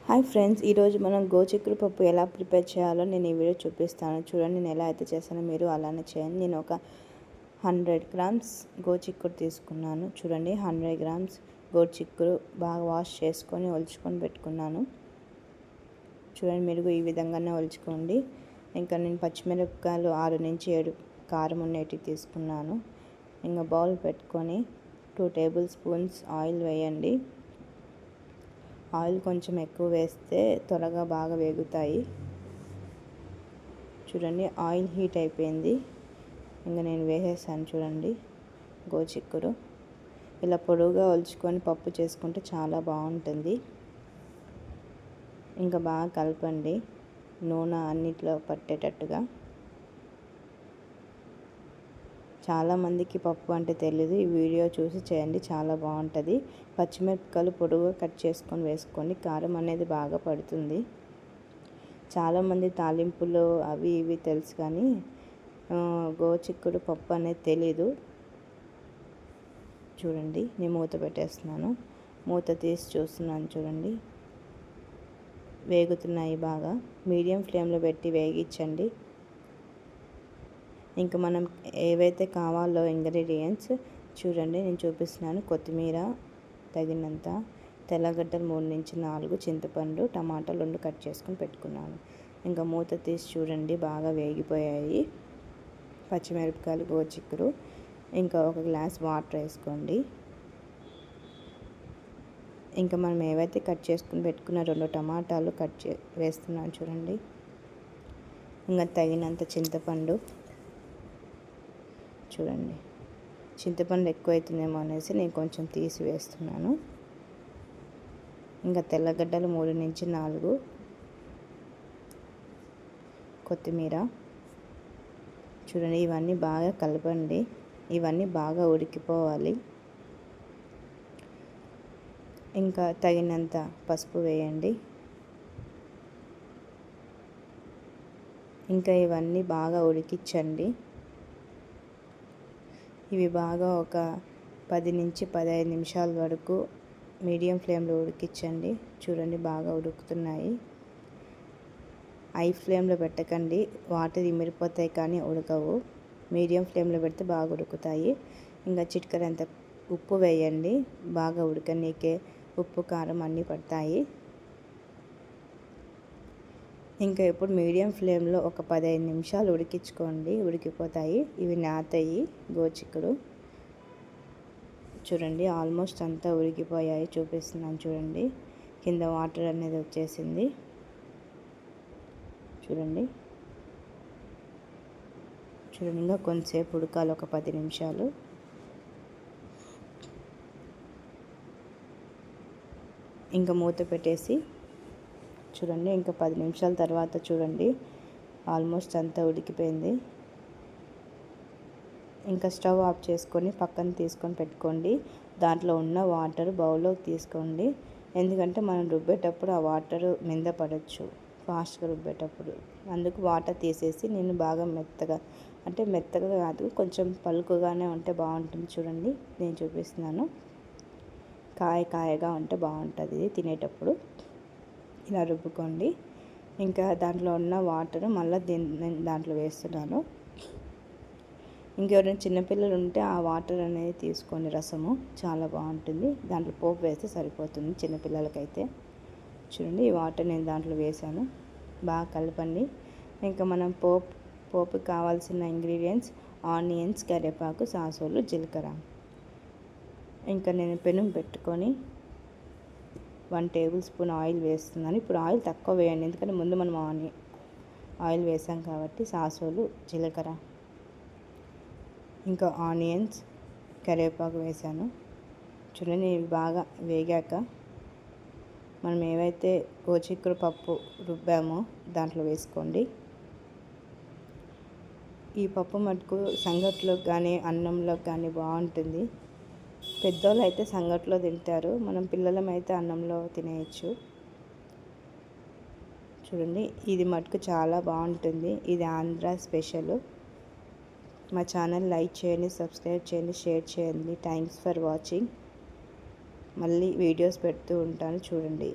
Hi friends, ఈరోజు మనం గోచిక్కుడు పప్పు ఎలా ప్రిపేర్ చేయాలో నేను ఈ వీడియో చూపిస్తాను. చూడండి, నేను ఎలా అయితే చేస్తానో మీరు అలానే చేయండి. నేను ఒక 100 గ్రామ్స్ గోచిక్కుడు తీసుకున్నాను. చూడండి, 100 గ్రామ్స్ గోచిక్కుడు బాగా వాష్ చేసుకొని ఒలుచుకొని పెట్టుకున్నాను. చూడండి, మీరు ఈ విధంగానే ఒలుచుకోండి. ఇంకా నేను పచ్చిమిరపకాయలు 6 నుంచి 7 కారం ఉండేటివి తీసుకున్నాను. ఇంకా బౌల్ పెట్టుకొని 2 టేబుల్ స్పూన్స్ ఆయిల్ వేయండి. ఆయిల్ కొంచెం ఎక్కువ వేస్తే త్వరగా బాగా వేగుతాయి. చూడండి, ఆయిల్ హీట్ అయిపోయింది. ఇంకా నేను వేసేసాను. చూడండి, గోచిక్కుడు ఇలా పొడవుగా ఒలుచుకొని పప్పు చేసుకుంటే చాలా బాగుంటుంది. ఇంకా బాగా కలపండి, నూనె అన్నిట్లో పట్టేటట్టుగా. చాలామందికి పప్పు అంటే తెలీదు, ఈ వీడియో చూసి చేయండి, చాలా బాగుంటుంది. పచ్చిమిరపకాయలు పొడవుగా కట్ చేసుకొని వేసుకోండి, కారం అనేది బాగా పడుతుంది. చాలామంది తాలింపులు అవి ఇవి తెలుసు, కానీ గోచిక్కుడు పప్పు అనేది తెలీదు. చూడండి, నేను మూత పెట్టేస్తున్నాను. మూత తీసి చూస్తున్నాను. చూడండి, వేగుతున్నాయి బాగా. మీడియం ఫ్లేమ్లో పెట్టి వేగించండి. ఇంకా మనం ఏవైతే కావాలో ఇంగ్రీడియంట్స్ చూడండి, నేను చూపిస్తున్నాను. కొత్తిమీర తగినంత, తెల్లగడ్డలు 3 నుంచి 4, చింతపండు, టమాటాలు 2 కట్ చేసుకొని పెట్టుకున్నాను. ఇంకా మూత తీసి చూడండి, బాగా వేగిపోయాయి పచ్చిమిరపకాయలు, గోచిక్కుడు. ఇంకా ఒక గ్లాస్ వాటర్ వేసుకోండి. ఇంకా మనం ఏవైతే కట్ చేసుకుని పెట్టుకున్న 2 టమాటాలు వేస్తున్నాను. చూడండి, ఇంకా తగినంత చింతపండు. చూడండి, చింతపండు ఎక్కువ అవుతుందేమో అనేసి నేను కొంచెం తీసి వేస్తున్నాను. ఇంకా తెల్లగడ్డలు 3 నుంచి 4, కొత్తిమీర. చూడండి, ఇవన్నీ బాగా కలపండి. ఇవన్నీ బాగా ఉడికిపోవాలి. ఇంకా తగినంత పసుపు వేయండి. ఇంకా ఇవన్నీ బాగా ఉడికించండి. ఇవి బాగా ఒక 10 నుంచి 15 నిమిషాల వరకు మీడియం ఫ్లేమ్లో ఉడికించండి. చూడండి, బాగా ఉడుకుతున్నాయి. హై ఫ్లేమ్లో పెట్టకండి, వాటర్ ఇమిరిపోతాయి కానీ ఉడకవు. మీడియం ఫ్లేమ్లో పెడితే బాగా ఉడుకుతాయి. ఇంకా చిటికెడంత ఉప్పు వేయండి, బాగా ఉడకనీకే. ఉప్పు కారం అన్నీ పడతాయి. ఇంకా ఇప్పుడు మీడియం ఫ్లేమ్లో ఒక 15 నిమిషాలు ఉడికించుకోండి, ఉడికిపోతాయి. ఇవి నాతాయి గోచిక్కుడు. చూడండి, ఆల్మోస్ట్ అంతా ఉడికిపోయాయి. చూపిస్తున్నాను. చూడండి, కింద వాటర్ అనేది వచ్చేసింది. చూడండి, ఇంకా కొంతసేపు ఉడకాలి, ఒక 10 నిమిషాలు. ఇంకా మూత పెట్టేసి చూడండి, ఇంకా 10 నిమిషాల తర్వాత చూడండి, ఆల్మోస్ట్ అంతా ఉడికిపోయింది. ఇంకా స్టవ్ ఆఫ్ చేసుకొని పక్కన తీసుకొని పెట్టుకోండి. దాంట్లో ఉన్న వాటర్ బౌల్లోకి తీసుకోండి. ఎందుకంటే మనం రుబ్బేటప్పుడు ఆ వాటర్ మీద పడవచ్చు ఫాస్ట్గా రుబ్బేటప్పుడు. అందుకు వాటర్ తీసేసి నేను బాగా మెత్తగా, అంటే మెత్తగా కాదు, కొంచెం పలుకుగానే ఉంటే బాగుంటుంది. చూడండి, నేను చూపిస్తున్నాను. కాయగా ఉంటే బాగుంటుంది ఇది తినేటప్పుడు. ఇలా రుబ్బుకోండి. ఇంకా దాంట్లో ఉన్న వాటర్ మళ్ళీ దాంట్లో వేస్తున్నాను. ఇంకెవరైనా చిన్నపిల్లలు ఉంటే ఆ వాటర్ అనేది తీసుకోండి, రసము చాలా బాగుంటుంది. దాంట్లో పోపు వేస్తే సరిపోతుంది చిన్నపిల్లలకైతే. చూడండి, ఈ వాటర్ నేను దాంట్లో వేసాను. బాగా కలపండి. ఇంకా మనం పోపుకి కావాల్సిన ఇంగ్రీడియంట్స్ ఆనియన్స్, కరివేపాకు, సాసోలు, జీలకర్ర. ఇంకా నేను పెనం పెట్టుకొని 1 టేబుల్ స్పూన్ ఆయిల్ వేస్తున్నాను. ఇప్పుడు ఆయిల్ తక్కువ వేయండి, ఎందుకంటే ముందు మనం ఆయిల్ వేసాం కాబట్టి. సాసోలు, జీలకర్ర, ఇంకా ఆనియన్స్, కరివేపాకు వేసాను. చూడండి, ఇవి బాగా వేగాక మనం ఏవైతే గోచిక్కుడు పప్పు రుబ్బామో దాంట్లో వేసుకోండి. ఈ పప్పు మటుకు సంగట్లోకి కానీ అన్నంలోకి కానీ బాగుంటుంది. పెద్దోళ్ళు అయితే సంగట్లో తింటారు, మనం పిల్లలం అయితే అన్నంలో తినేయచ్చు. చూడండి, ఇది మటుకు చాలా బాగుంటుంది. ఇది ఆంధ్ర స్పెషల్. మా ఛానల్ లైక్ చేయండి, సబ్స్క్రైబ్ చేయండి, షేర్ చేయండి. Thanks for watching. మళ్ళీ వీడియోస్ పెడుతూ ఉంటాను, చూడండి.